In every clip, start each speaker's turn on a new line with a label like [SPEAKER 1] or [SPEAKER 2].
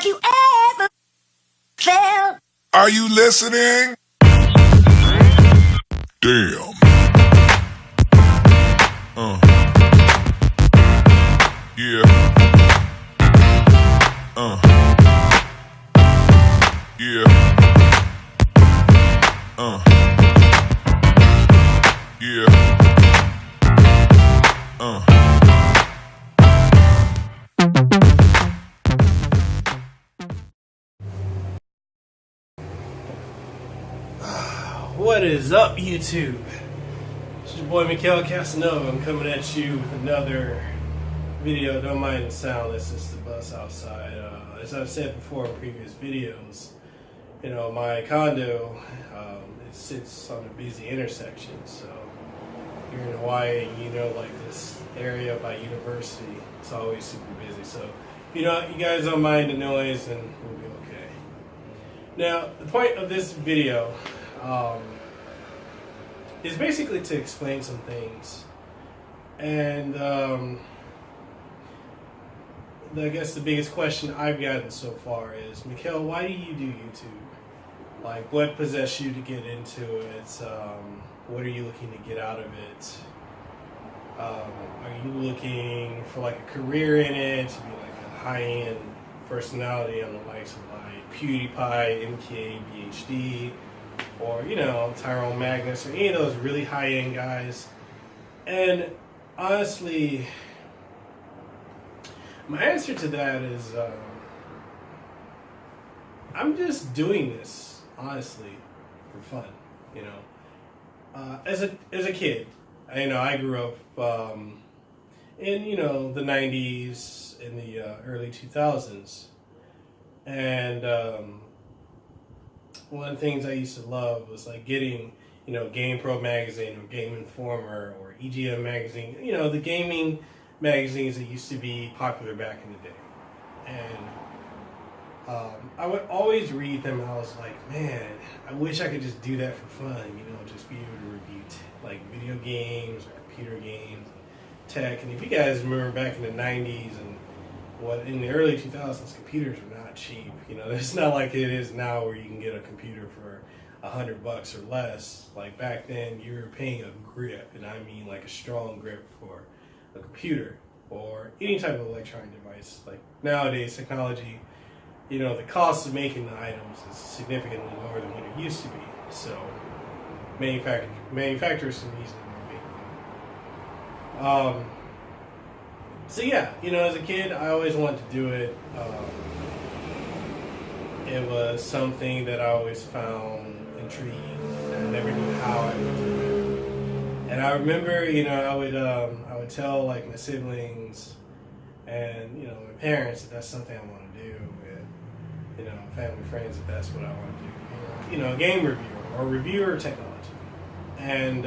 [SPEAKER 1] Have you ever felt?
[SPEAKER 2] Are you listening? Damn. Yeah. Yeah. Yeah.
[SPEAKER 3] What is up, YouTube? It's your boy Mekel Kasanova. I'm coming at you with another video. Don't mind the sound, it's just the bus outside. As I've said before in previous videos, you know, my condo, it sits on a busy intersection. So here in Hawaii, you know, like this area by university, it's always super busy. So you know, you guys don't mind the noise, and we'll be okay. Now, the point of this video is basically to explain some things, and I guess the biggest question I've gotten so far is, Mekel, why do you do YouTube? Like, what possessed you to get into it? What are you looking to get out of it? Are you looking for like a career in it, to be like a high-end personality on the likes of like PewDiePie, MK, BHD, or, you know, Tyrone Magnus, or any of those really high-end guys? And honestly, my answer to that is, I'm just doing this, honestly, for fun, you know. As a kid, you know, I grew up in, you know, the 90s, in the early 2000s. And one of the things I used to love was like getting, you know, GamePro magazine or Game Informer or EGM magazine, you know, the gaming magazines that used to be popular back in the day. And I would always read them, and I was like, man, I wish I could just do that for fun, you know, just be able to review like video games or computer games, tech. And if you guys remember back in the 90s and what in the early 2000s, computers were not cheap. You know, it's not like it is now where you can get a computer for $100 or less. Like back then, you were paying a grip, and I mean like a strong grip, for a computer or any type of electronic device. Like nowadays, technology, you know, the cost of making the items is significantly lower than what it used to be. So manufacturers can easily make them. So yeah, you know, as a kid, I always wanted to do it. It was something that I always found intriguing. I never knew how I would do it. And I remember, you know, I would tell like my siblings and, you know, my parents that that's something I want to do, and, you know, family friends that that's what I want to do. You know, game reviewer or reviewer of technology. And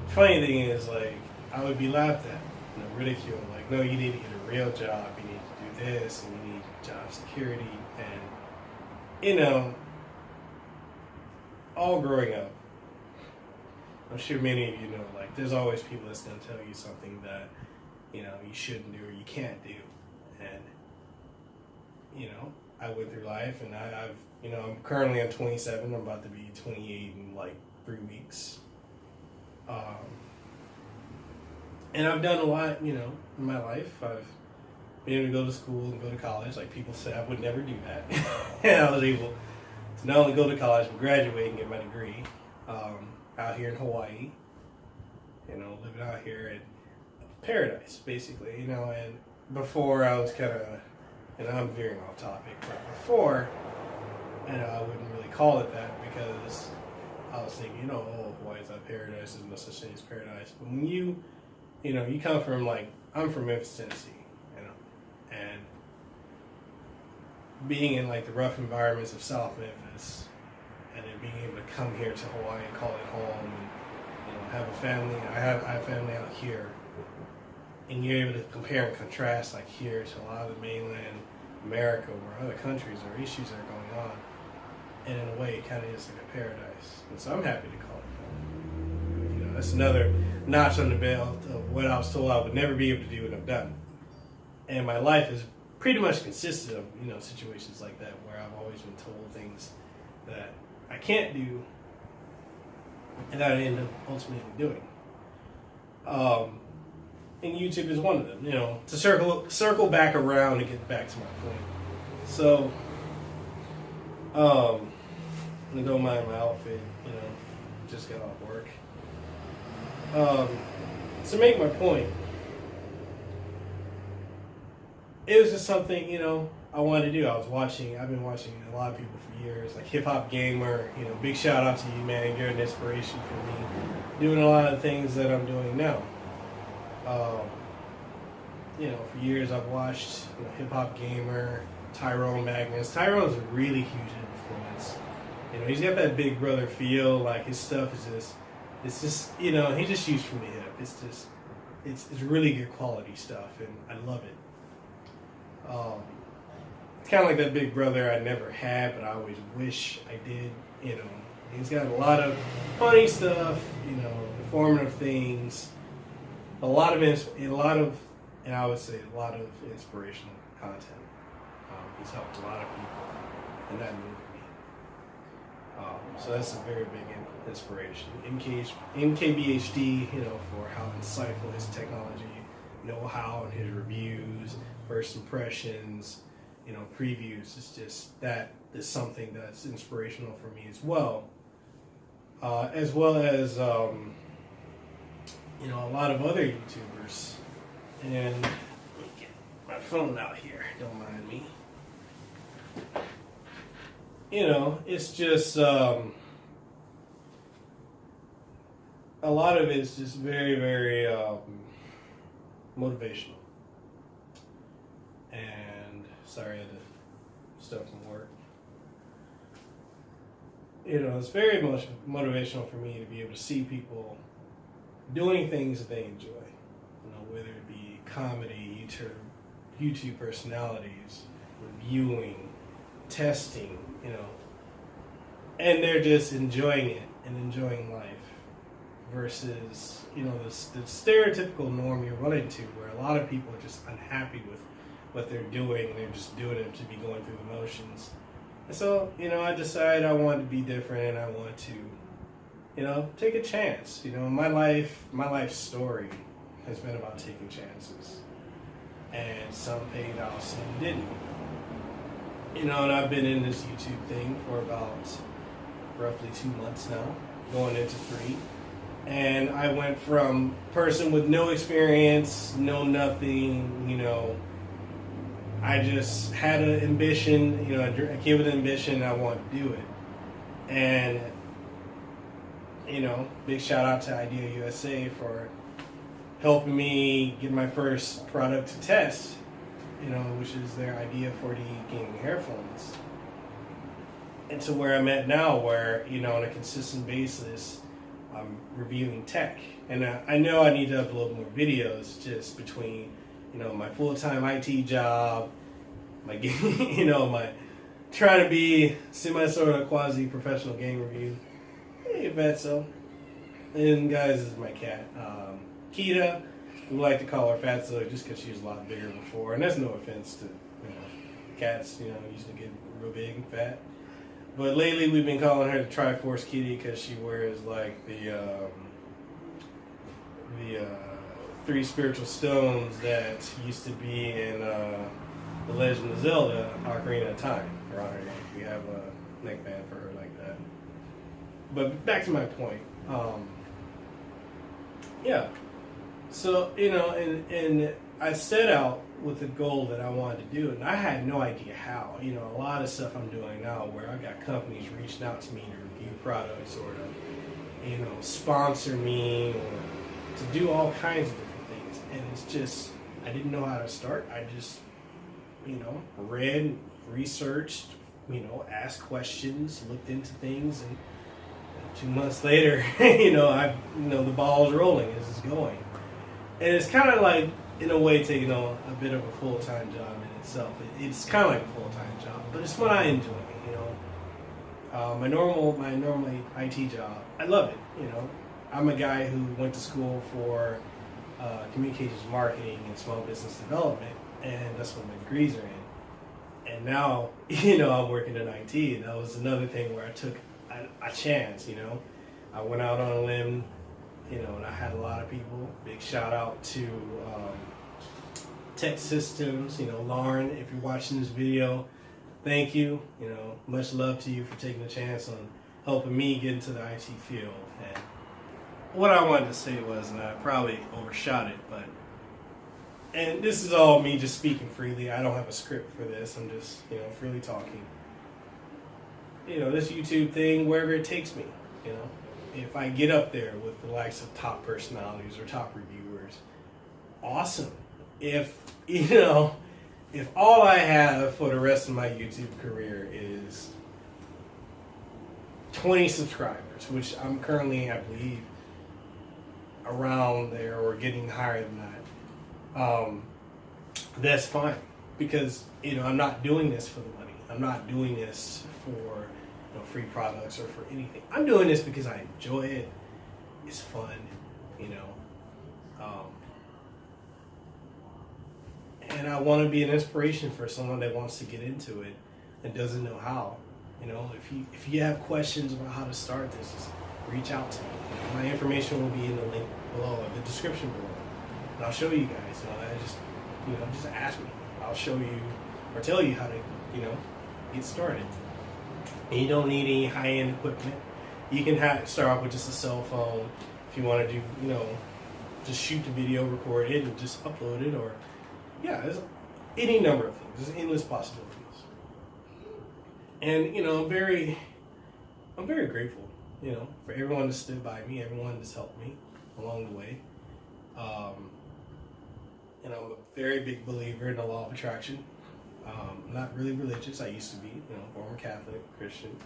[SPEAKER 3] funny thing is, like, I would be laughed at, you know, ridiculed. Like, no, you need to get a real job. You need to do this, and you need job security. And, you know, all growing up, I'm sure many of you know, like, there's always people that's going to tell you something that, you know, you shouldn't do or you can't do. And, you know, I went through life, and I've, you know, I'm currently on 27. I'm about to be 28 in like 3 weeks. And I've done a lot, you know, in my life. I've been able to go to school and go to college. Like people said, I would never do that. And I was able to not only go to college, but graduate and get my degree out here in Hawaii. You know, living out here in paradise, basically, you know. And before I was kind of, and I'm veering off topic, but before, you know, I wouldn't really call it that, because I was thinking, you know, oh, Hawaii's not paradise, there's no such thing as paradise. But when you know, you come from, like, I'm from Memphis, Tennessee, you know, and being in like the rough environments of South Memphis, and then being able to come here to Hawaii and call it home, and, you know, have a family. I have family out here, and you're able to compare and contrast like here to a lot of the mainland America, where other countries or issues are going on, and in a way it kind of is like a paradise. And so I'm happy to call it home. You know, that's another notch on the belt of what I was told I would never be able to do, and I've done. And my life has pretty much consisted of, situations like that where I've always been told things that I can't do and that I end up ultimately doing. And YouTube is one of them, to circle back around and get back to my point. So, don't mind my outfit, just got off work. To make my point, it was just something, I wanted to do. I've been watching a lot of people for years, like Hip Hop Gamer, big shout out to you, man. You're an inspiration for me, doing a lot of things that I'm doing now. For years I've watched Hip Hop Gamer, Tyrone Magnus. Tyrone's a really huge influence. He's got that big brother feel. Like his stuff is just, he just shoots from the hip. It's really good quality stuff, and I love it. It's kind of like that big brother I never had, but I always wish I did. He's got a lot of funny stuff, informative things, and I would say a lot of inspirational content. He's helped a lot of people, and that moved me. So that's a very big inspiration. MKBHD, for how insightful his technology know-how and his reviews, first impressions, previews. It's just that is something that's inspirational for me as well. As well as a lot of other YouTubers. And let me get my phone out here. Don't mind me. It's just a lot of it's just very, very motivational. And sorry, I had to step from work. It's very much motivational for me to be able to see people doing things that they enjoy. Whether it be comedy, YouTube personalities, reviewing, testing, and they're just enjoying it and enjoying life versus, the stereotypical norm you run into where a lot of people are just unhappy with what they're doing and they're just doing it to be going through the motions. And so, I decided I wanted to be different and I wanted to, take a chance. My life story has been about taking chances. And some paid off, some didn't. And I've been in this YouTube thing for about roughly 2 months now, going into 3. And I went from person with no experience, no nothing, I just had an ambition, a kid with an ambition, I wanted to do it. And, big shout out to Idea USA for helping me get my first product to test, which is their Idea 4D gaming earphones. And to where I'm at now, where, on a consistent basis, I'm reviewing tech. And I know I need to upload more videos just between, my full-time IT job, my game, my trying to be sort of quasi-professional game review. Hey, Fatso. And guys, this is my cat. Kita, we like to call her Fatso just because she was a lot bigger before. And that's no offense to, cats, used to get real big and fat. But lately we've been calling her the Triforce Kitty because she wears like the 3 spiritual stones that used to be in The Legend of Zelda, Ocarina of Time. Around her neck. We have a neckband for her like that. But back to my point. Yeah. So, and I set out with a goal that I wanted to do, and I had no idea how. A lot of stuff I'm doing now where I got companies reaching out to me to review products or to, sponsor me or to do all kinds of different things. And it's just, I didn't know how to start. I just, read, researched, asked questions, looked into things, and 2 months later, the ball's rolling, this is going. And it's kind of like, in a way, taking on a bit of a full-time job in itself. It's kind of like a full-time job, but it's what I enjoy, my normal IT job, I love it, I'm a guy who went to school for communications marketing and small business development, and that's what my degrees are in. And now, you know, I'm working in IT, and that was another thing where I took a chance, you know. I went out on a limb, you know, and I had a lot of people. Big shout out to Tech Systems, you know, Lauren, if you're watching this video, thank you. You know, much love to you for taking a chance on helping me get into the IT field. And what I wanted to say was, and I probably overshot it, but, and this is all me just speaking freely. I don't have a script for this. I'm just, you know, freely talking. You know, this YouTube thing, wherever it takes me, you know. If I get up there with the likes of top personalities or top reviewers, awesome. If, you know, if all I have for the rest of my YouTube career is 20 subscribers, which I'm currently, I believe, around there or getting higher than that, that's fine. Because, you know, I'm not doing this for the money. I'm not doing this for, you know, free products or for anything. I'm doing this because I enjoy it. It's fun, you know. And I want to be an inspiration for someone that wants to get into it and doesn't know how. You know, if you have questions about how to start this, just reach out to me. My information will be in the link below, the description below, and I'll show you guys. Just ask me. I'll show you or tell you how to, you know, get started. And you don't need any high-end equipment. You can start off with just a cell phone. If you want to do, you know, just shoot the video, record it, and just upload it, or yeah, there's any number of things. There's endless possibilities. And, you know, I'm very grateful, you know, for everyone that stood by me, everyone that's helped me along the way. And I'm a very big believer in the law of attraction. Not really religious. I used to be, you know, former Catholic, Christian.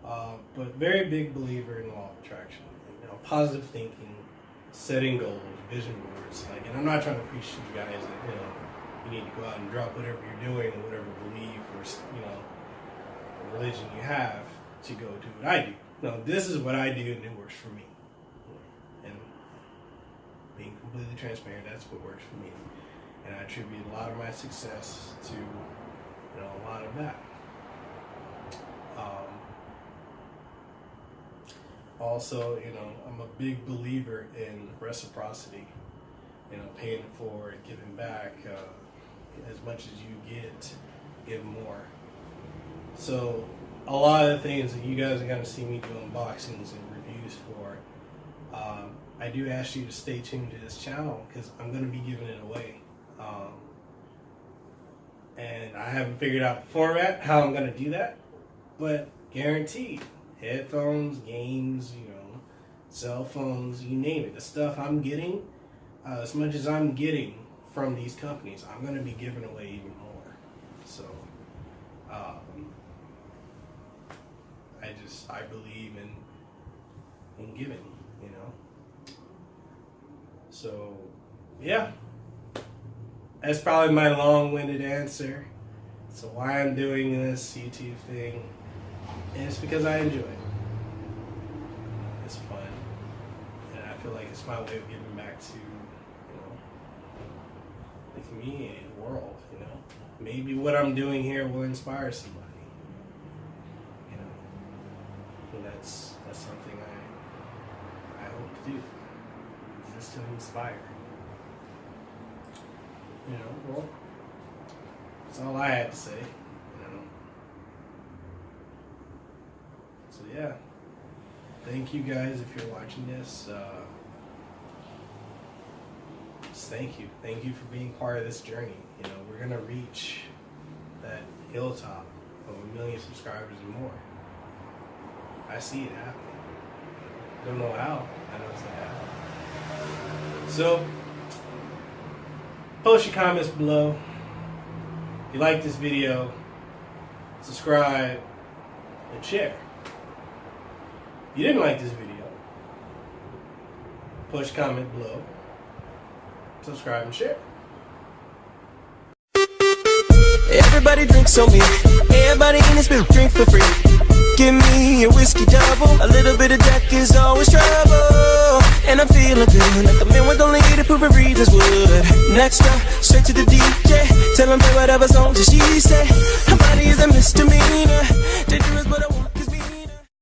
[SPEAKER 3] But very big believer in the law of attraction. You know, positive thinking, setting goals, vision boards. Like, and I'm not trying to preach to you guys that, you know, you need to go out and drop whatever you're doing or whatever belief or, you know, religion you have to go do what I do. No, this is what I do and it works for me. And being completely transparent, that's what works for me. And I attribute a lot of my success to, you know, a lot of that. Also, you know, I'm a big believer in reciprocity. You know, paying it forward, giving back. As much as you get, give more. So a lot of the things that you guys are going to see me do unboxings and reviews for, I do ask you to stay tuned to this channel because I'm going to be giving it away. And I haven't figured out the format, how I'm going to do that, but guaranteed, headphones, games, you know, cell phones, you name it. The stuff I'm getting, as much as I'm getting from these companies, I'm going to be giving away even more. So, I believe in giving, you know. So, yeah. That's probably my long-winded answer. So why I'm doing this YouTube thing, and it's because I enjoy it. It's fun, and I feel like it's my way of giving back to, you know, the community, the world. You know, maybe what I'm doing here will inspire somebody. You know, and that's something I hope to do, just to inspire. You know, well, that's all I had to say, you know. So yeah, thank you guys if you're watching this. Just thank you. Thank you for being part of this journey. You know, we're gonna reach that hilltop of 1 million subscribers and more. I see it happening. Don't know how. I know it's gonna happen. So, post your comments below. If you like this video, subscribe and share. If you didn't like this video, post your comment below, subscribe and share.
[SPEAKER 4] Everybody drinks on me. Everybody in this bitch drink for free. Give me a whiskey double. A little bit of deck is always trouble. And I'm feeling good, like a man with only 8 to prove it reasons would. Next up, straight to the DJ. Tell him play whatever songs that she say. Her body is a mystery.